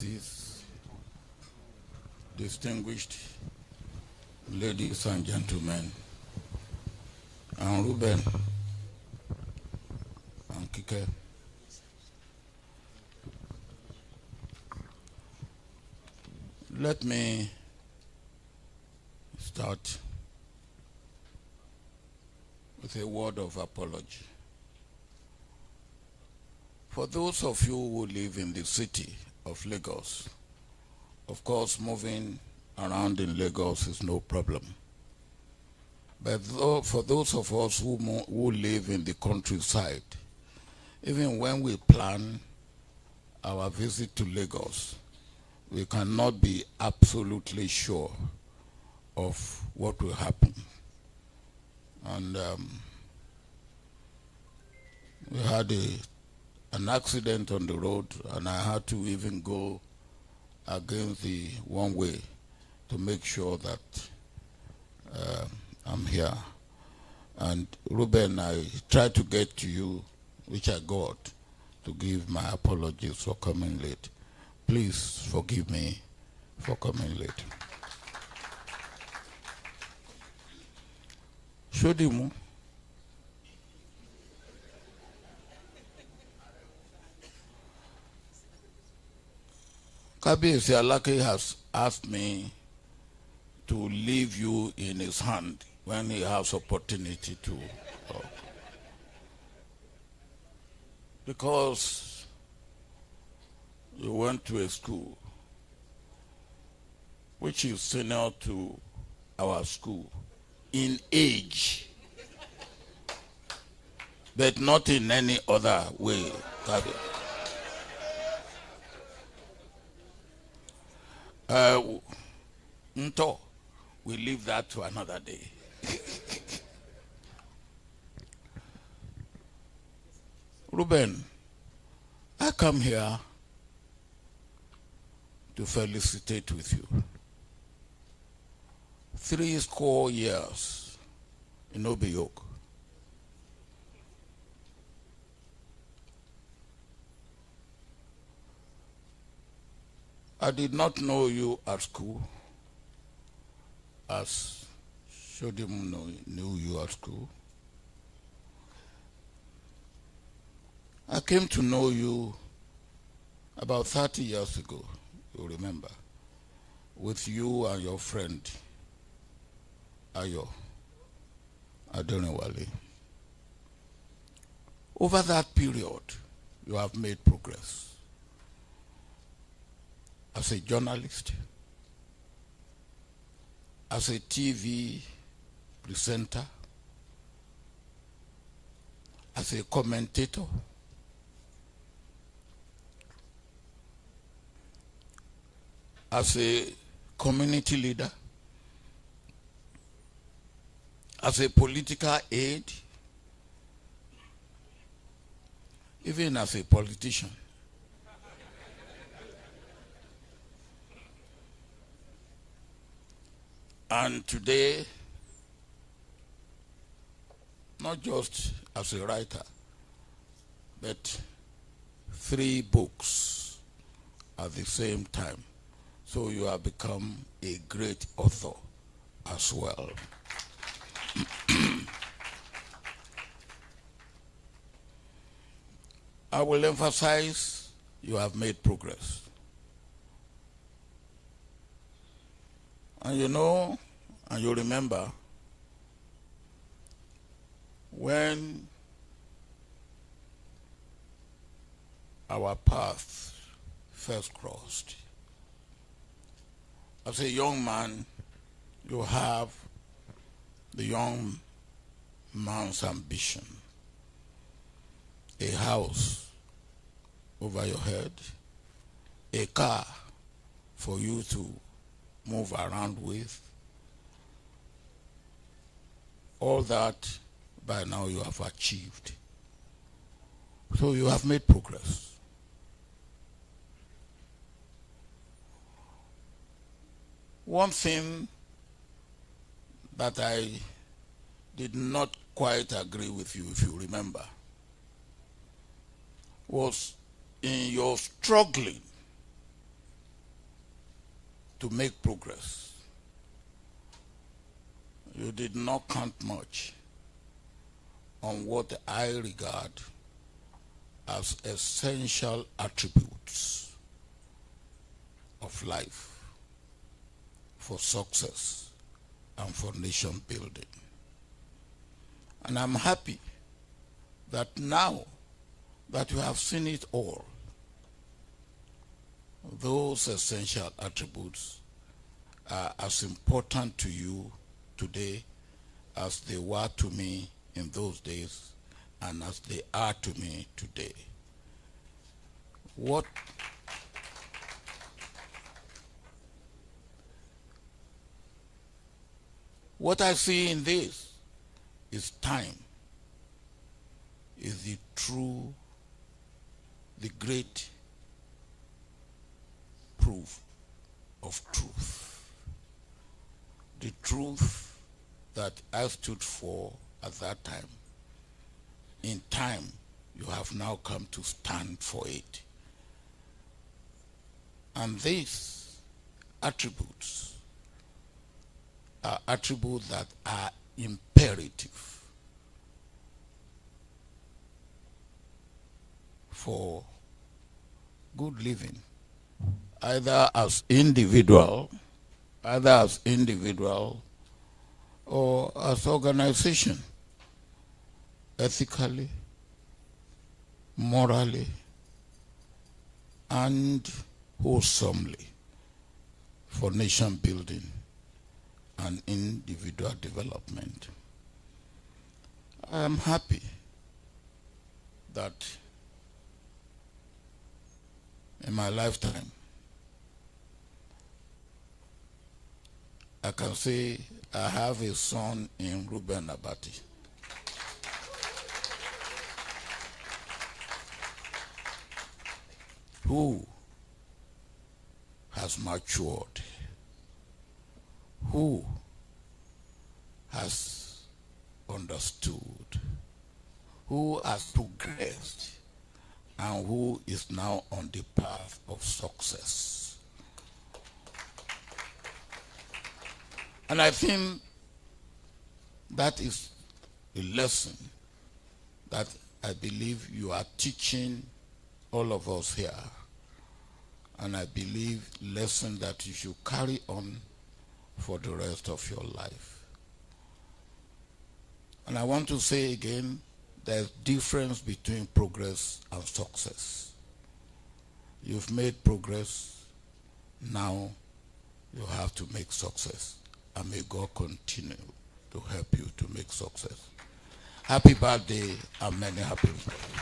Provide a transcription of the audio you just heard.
These distinguished ladies and gentlemen, and Reuben and Kike, let me start with a word of apology. For those of you who live in the city of Lagos, of course, moving around in Lagos is no problem. But for those of us who live in the countryside, even when we plan our visit to Lagos, we cannot be absolutely sure of what will happen. And we had an accident on the road, and I had to even go against the one way to make sure that I'm here. And Reuben, I tried to get to you, which I got, to give my apologies for coming late. Please forgive me for coming late. Shodimu. Kabiyesi Alake has asked me to leave you in his hand when he has opportunity to. Because you went to a school which is senior to our school in age, but not in any other way. We leave that to another day. Reuben, I come here to felicitate with you. 70 years in Obiok. I did not know you at school, as Shodimu knew you at school. I came to know you about 30 years ago, you remember, with you and your friend, Ayo Adonewale. Over that period, you have made progress. As a journalist, as a TV presenter, as a commentator, as a community leader, as a political aide, even as a politician. And today, not just as a writer, but 3 books at the same time. So you have become a great author as well. I will emphasize you have made progress. And you know, and you remember, when our paths first crossed, as a young man, you have the young man's ambition. A house over your head, a car for you to move around with. All that by now you have achieved. So you have made progress. One thing that I did not quite agree with you, if you remember, was in your struggling to make progress. You did not count much on what I regard as essential attributes of life for success and for nation building. And I'm happy that now that you have seen it all, those essential attributes are as important to you today as they were to me in those days and as they are to me today. What I see in this is time, is the great proof of truth. The truth that I stood for at that time, in time, you have now come to stand for it. And these attributes are attributes that are imperative for good living, either as individual or as organization, ethically, morally, and wholesomely for nation building and individual development. I am happy that in my lifetime, I can say I have a son in Reuben Abati. Who has matured, who has understood, who has progressed, and who is now on the path of success. And I think that is a lesson that I believe you are teaching all of us here. And I believe lesson that you should carry on for the rest of your life. And I want to say again, there's difference between progress and success. You've made progress, now you have to make success. And may God continue to help you to make success. Happy birthday and many happy returns.